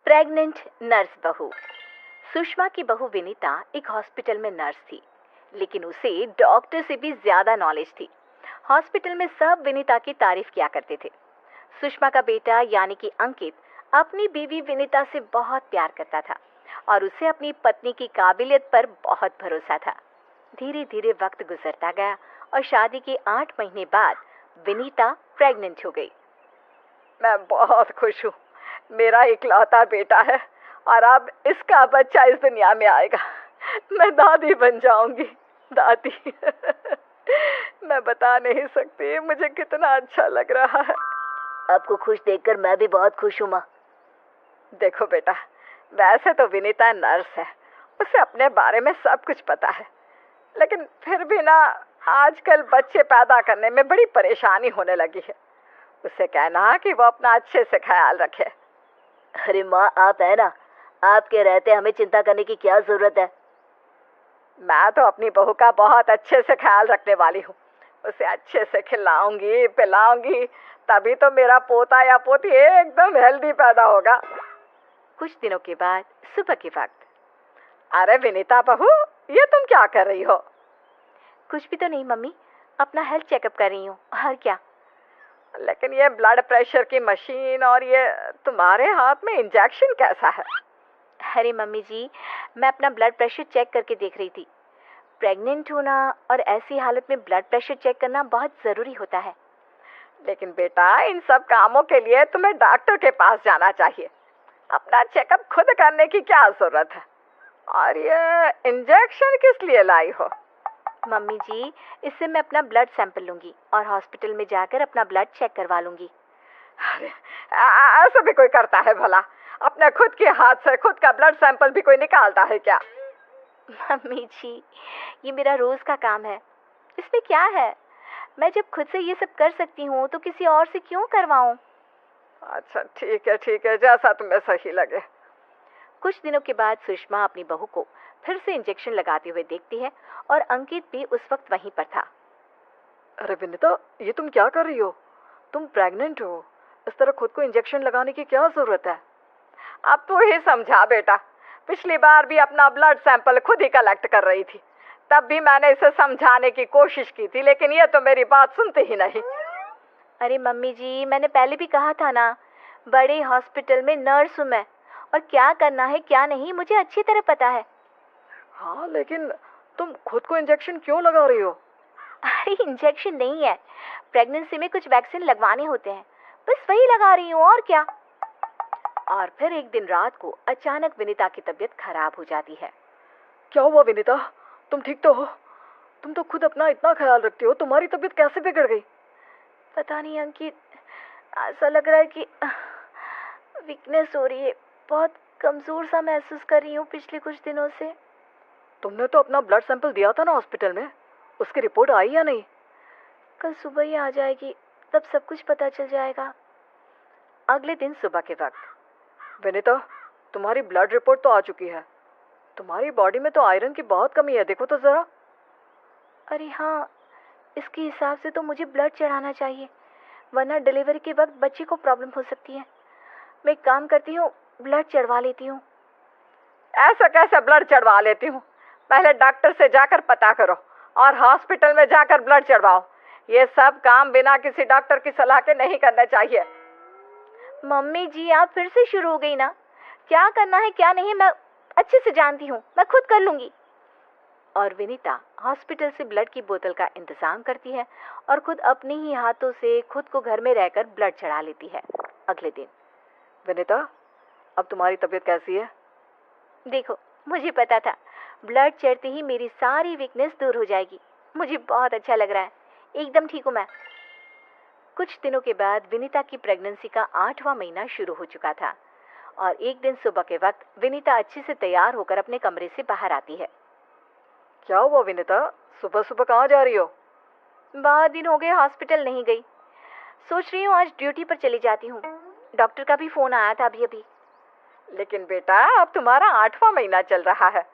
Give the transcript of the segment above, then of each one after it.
Pregnant nurse बहू। सुषमा की बहू विनीता एक हॉस्पिटल में नर्स थी, लेकिन उसे डॉक्टर से भी ज्यादा नॉलेज थी। हॉस्पिटल में सब विनीता की तारीफ किया करते थे। सुषमा का बेटा यानी कि अंकित अपनी बीवी विनीता से बहुत प्यार करता था और उसे अपनी पत्नी की काबिलियत पर बहुत भरोसा था। धीरे धीरे वक्त गुजरता गया और शादी के 8 महीने बाद विनीता प्रेग्नेंट हो गई। मैं बहुत खुश हूँ। मेरा इकलौता बेटा है और अब इसका बच्चा इस दुनिया में आएगा। मैं दादी बन जाऊंगी। दादी मैं बता नहीं सकती मुझे कितना अच्छा लग रहा है। आपको खुश देखकर मैं भी बहुत खुश हूँ माँ। देखो बेटा, वैसे तो विनीता नर्स है, उसे अपने बारे में सब कुछ पता है, लेकिन फिर भी ना आजकल बच्चे पैदा करने में बड़ी परेशानी होने लगी है। उसे कहना कि वो अपना अच्छे से ख्याल रखे। अरे माँ, आप है ना, आपके रहते हमें चिंता करने की क्या जरूरत है। मैं तो अपनी बहू का बहुत अच्छे से ख्याल रखने वाली हूँ। उसे अच्छे से खिलाऊंगी पिलाऊंगी, तभी तो मेरा पोता या पोती एकदम हेल्दी पैदा होगा। कुछ दिनों के बाद सुबह के वक्त। अरे विनीता बहू, ये तुम क्या कर रही हो? कुछ भी तो नहीं मम्मी, अपना हेल्थ चेकअप कर रही हूँ। और क्या? लेकिन ये ब्लड प्रेशर की मशीन और ये तुम्हारे हाथ में इंजेक्शन कैसा है? अरे मम्मी जी, मैं अपना ब्लड प्रेशर चेक करके देख रही थी। प्रेग्नेंट होना और ऐसी हालत में ब्लड प्रेशर चेक करना बहुत ज़रूरी होता है। लेकिन बेटा, इन सब कामों के लिए तुम्हें डॉक्टर के पास जाना चाहिए। अपना चेकअप खुद करने की क्या ज़रूरत है? और ये इंजेक्शन किस लिए लाई हो? मम्मी जी, इससे मैं अपना ब्लड सैंपल लूँगी और हॉस्पिटल में जाकर अपना ब्लड चेक करवा लूँगी। अरे ऐसा भी कोई करता है भला? अपने खुद के हाथ से खुद का ब्लड सैंपल भी कोई निकालता है क्या? मम्मी जी, ये मेरा रोज़ का काम है, इसमें क्या है? मैं जब खुद से ये सब कर सकती हूँ तो किसी और से क्यों करवाऊँ? अच्छा ठीक है, जैसा तुम्हें सही लगे। कुछ दिनों के बाद सुषमा अपनी बहू को फिर से इंजेक्शन लगाते हुए देखती है और अंकित भी उस वक्त वहीं पर था। अरे विनीता, ये तुम क्या कर रही हो? तुम प्रेग्नेंट हो, इस तरह खुद को इंजेक्शन लगाने की क्या जरूरत है? अब तू ही समझा बेटा। पिछली बार भी अपना ब्लड सैंपल खुद ही कलेक्ट कर रही थी, तब भी मैंने इसे समझाने की कोशिश की थी, लेकिन ये तो मेरी बात सुनती ही नहीं। अरे मम्मी जी, मैंने पहले भी कहा था ना, बड़े हॉस्पिटल में नर्स हूँ मैं, और क्या करना है क्या नहीं मुझे अच्छी तरह पता है। हाँ, लेकिन तुम खुद को इंजेक्शन क्यों लगा रही हो? अरे इंजेक्शन नहीं है, प्रेगनेंसी में कुछ वैक्सीन लगवाने होते हैं, बस वही लगा रही हूँ, और क्या। और फिर एक दिन रात को अचानक विनीता की तबीयत खराब हो जाती है। क्या हुआ विनीता? तुम ठीक तो हो? तुम तो खुद अपना इतना ख्याल रखती हो, तुम्हारी तबीयत कैसे बिगड़ गई? पता नहीं अंकित, ऐसा लग रहा है कि वीकनेस हो रही है, बहुत कमजोर सा महसूस कर रही हूँ पिछले कुछ दिनों से। तुमने तो अपना ब्लड सैंपल दिया था ना हॉस्पिटल में, उसकी रिपोर्ट आई या नहीं? कल सुबह ही आ जाएगी, तब सब कुछ पता चल जाएगा। अगले दिन सुबह के वक्त। विनीता, तुम्हारी ब्लड रिपोर्ट तो आ चुकी है। तुम्हारी बॉडी में तो आयरन की बहुत कमी है, देखो तो जरा। अरे हाँ, इसके हिसाब से तो मुझे ब्लड चढ़ाना चाहिए, वरना डिलीवरी के वक्त बच्चे को प्रॉब्लम हो सकती है। मैं एक काम करती हूँ, ब्लड चढ़वा लेती हूँ। ऐसा कैसे ब्लड चढ़वा लेती हूँ? पहले डॉक्टर से जाकर पता करो और हॉस्पिटल में जाकर ब्लड चढ़वाओ। ये सब काम बिना किसी डॉक्टर की सलाह के नहीं करना चाहिए। मम्मी जी, आप फिर से शुरू हो गई ना। क्या करना है क्या नहीं मैं अच्छे से जानती हूँ, मैं खुद कर लूँगी। और विनीता हॉस्पिटल से ब्लड की बोतल का इंतजाम करती है और खुद अपने ही हाथों से खुद को घर में रहकर ब्लड चढ़ा लेती है। अगले दिन। विनीता, अब तुम्हारी तबीयत कैसी है? देखो, मुझे पता था ब्लड चढ़ते ही मेरी सारी वीकनेस दूर हो जाएगी। मुझे बहुत अच्छा लग रहा है, एकदम ठीक हूँ मैं। कुछ दिनों के बाद विनीता की प्रेगनेंसी का 8वां महीना शुरू हो चुका था और एक दिन सुबह के वक्त विनीता अच्छे से तैयार होकर अपने कमरे से बाहर आती है। क्या हुआ विनीता? सुबह सुबह कहाँ जा रही हो? बहुत दिन हो गए हॉस्पिटल नहीं गई, सोच रही हूँ आज ड्यूटी पर चली जाती हूँ। डॉक्टर का भी फोन आया था अभी। लेकिन बेटा, अब तुम्हारा 8वां महीना चल रहा है,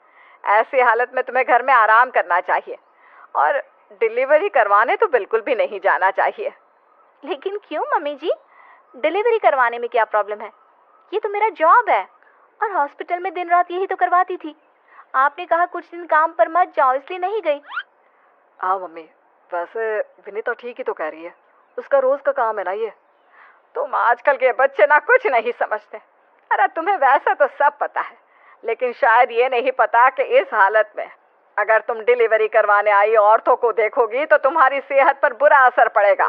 ऐसी हालत में तुम्हें घर में आराम करना चाहिए और डिलीवरी करवाने तो बिल्कुल भी नहीं जाना चाहिए। लेकिन क्यों मम्मी जी, डिलीवरी करवाने में क्या प्रॉब्लम है? ये तो मेरा जॉब है। और हॉस्पिटल में दिन रात यही तो करवाती थी। आपने कहा कुछ दिन काम पर मत जाओ, इसलिए नहीं गई। हाँ मम्मी, वैसे विनीता ठीक ही तो कह रही है, उसका रोज का काम है ना ये। तुम आजकल के बच्चे ना कुछ नहीं समझते। अरे तुम्हें वैसे तो सब पता है, लेकिन शायद ये नहीं पता कि इस हालत में अगर तुम डिलीवरी करवाने आई औरतों को देखोगी तो तुम्हारी सेहत पर बुरा असर पड़ेगा।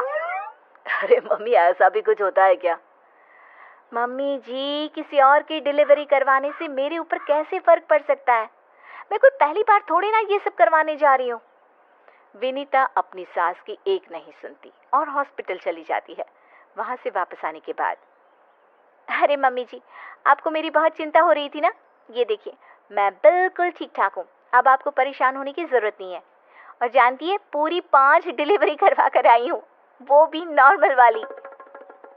अरे मम्मी, ऐसा भी कुछ होता है क्या? मम्मी जी, किसी और की डिलीवरी करवाने से मेरे ऊपर कैसे फर्क पड़ सकता है? मैं कोई पहली बार थोड़ी ना ये सब करवाने जा रही हूँ। विनीता अपनी सास की एक नहीं सुनती और हॉस्पिटल चली जाती है। वहां से वापस आने के बाद, अरे मम्मी जी, आपको मेरी बहुत चिंता हो रही थी ना? ये देखिए, मैं बिल्कुल ठीक ठाक हूँ। अब आपको परेशान होने की जरूरत नहीं है। और जानती है, पूरी 5 डिलीवरी करवा कर आई हूँ, वो भी नॉर्मल वाली।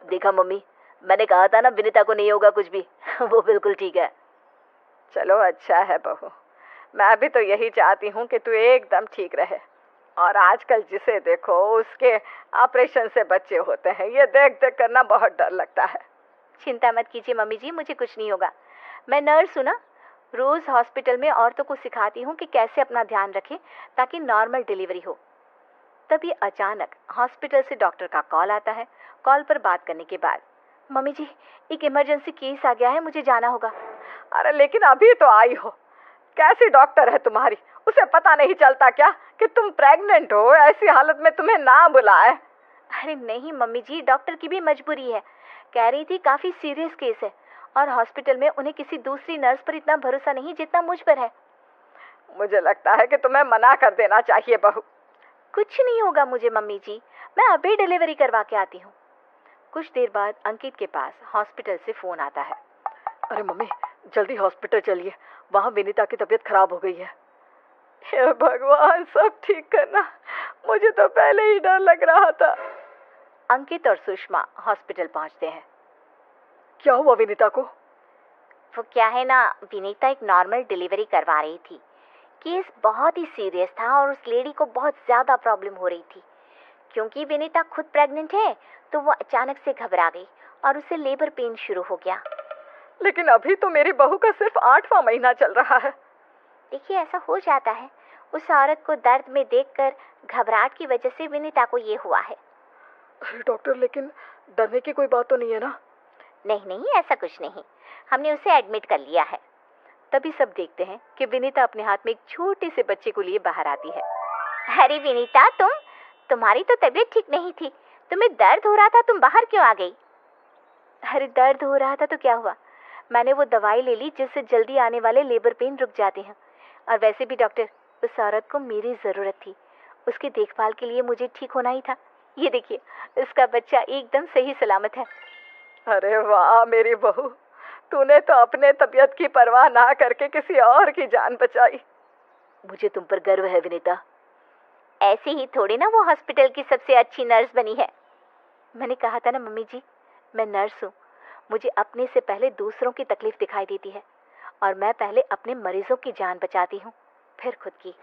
देखा मम्मी, मैंने कहा था ना विनीता को नहीं होगा कुछ भी। वो बिल्कुल ठीक है। चलो अच्छा है बहू, मैं भी तो यही चाहती हूँ कि तू एकदम ठीक रहे। और आजकल जिसे देखो उसके ऑपरेशन से बच्चे होते हैं, ये देख देख करना बहुत डर लगता है। चिंता मत कीजिए मम्मी जी, मुझे कुछ नहीं होगा। मैं नर्स हूँ ना, रोज हॉस्पिटल में औरतों को सिखाती हूँ कि कैसे अपना ध्यान रखें ताकि नॉर्मल डिलीवरी हो। तभी अचानक हॉस्पिटल से डॉक्टर का कॉल आता है। कॉल पर बात करने के बाद, मम्मी जी, एक इमरजेंसी केस आ गया है, मुझे जाना होगा। अरे लेकिन अभी तो आई हो, कैसी डॉक्टर है तुम्हारी? उसे पता नहीं चलता क्या कि तुम प्रेग्नेंट हो? ऐसी हालत में तुम्हें ना बुलाए। अरे नहीं मम्मी जी, डॉक्टर की भी मजबूरी है। कह रही थी काफी सीरियस केस है और हॉस्पिटल में उन्हें किसी दूसरी नर्स पर इतना भरोसा नहीं जितना मुझ पर है। मुझे लगता है कि तुम्हें मना कर देना चाहिए बहू। कुछ नहीं होगा मुझे मम्मी जी, मैं अभी डिलीवरी करवा के आती हूँ। कुछ देर बाद अंकित के पास हॉस्पिटल से फोन आता है। अरे मम्मी, जल्दी हॉस्पिटल चलिए, वहाँ विनीता की तबीयत खराब हो गई है। हे भगवान, सब ठीक करना, मुझे तो पहले ही डर लग रहा था। अंकित और सुषमा हॉस्पिटल पहुंचते हैं। क्या हुआ विनीता को? वो क्या है ना, विनीता एक नॉर्मल डिलीवरी करवा रही थी। केस बहुत ही सीरियस था और उस लेडी को बहुत ज्यादा प्रॉब्लम हो रही थी। क्योंकि विनीता खुद प्रेग्नेंट है तो वो अचानक से घबरा गई और उसे लेबर पेन शुरू हो गया। लेकिन अभी तो मेरी बहू का सिर्फ 8वां महीना चल रहा है। देखिए, ऐसा हो जाता है। उस औरत को दर्द में देखकर घबराहट की वजह से विनीता को ये हुआ है। अरे डॉक्टर, लेकिन डरने की कोई बात तो नहीं है ना? नहीं नहीं, ऐसा कुछ नहीं, हमने उसे एडमिट कर लिया है। तभी सब देखते हैं कि विनीता अपने हाथ में एक छोटे से बच्चे को लिए बाहर आती है। अरे विनीता, तुम्हारी तो तबीयत ठीक नहीं थी, तुम्हें दर्द हो रहा था, तुम बाहर क्यों आ गई? अरे दर्द हो रहा था तो क्या हुआ, मैंने वो दवाई ले ली जिससे जल्दी आने वाले लेबर पेन रुक जाते हैं। और वैसे भी डॉक्टर, उस औरत को मेरी जरूरत थी, उसकी देखभाल के लिए मुझे ठीक होना ही था। ये देखिए, उसका बच्चा एकदम सही सलामत है। अरे वाह मेरी बहू, तूने तो अपने तबीयत की परवाह ना करके किसी और की जान बचाई। मुझे तुम पर गर्व है विनीता। ऐसे ही थोड़ी ना वो हॉस्पिटल की सबसे अच्छी नर्स बनी है। मैंने कहा था ना मम्मी जी, मैं नर्स हूँ। मुझे अपने से पहले दूसरों की तकलीफ दिखाई देती है और मैं पहले अपने मरीजों की जान बचाती हूँ, फिर खुद की।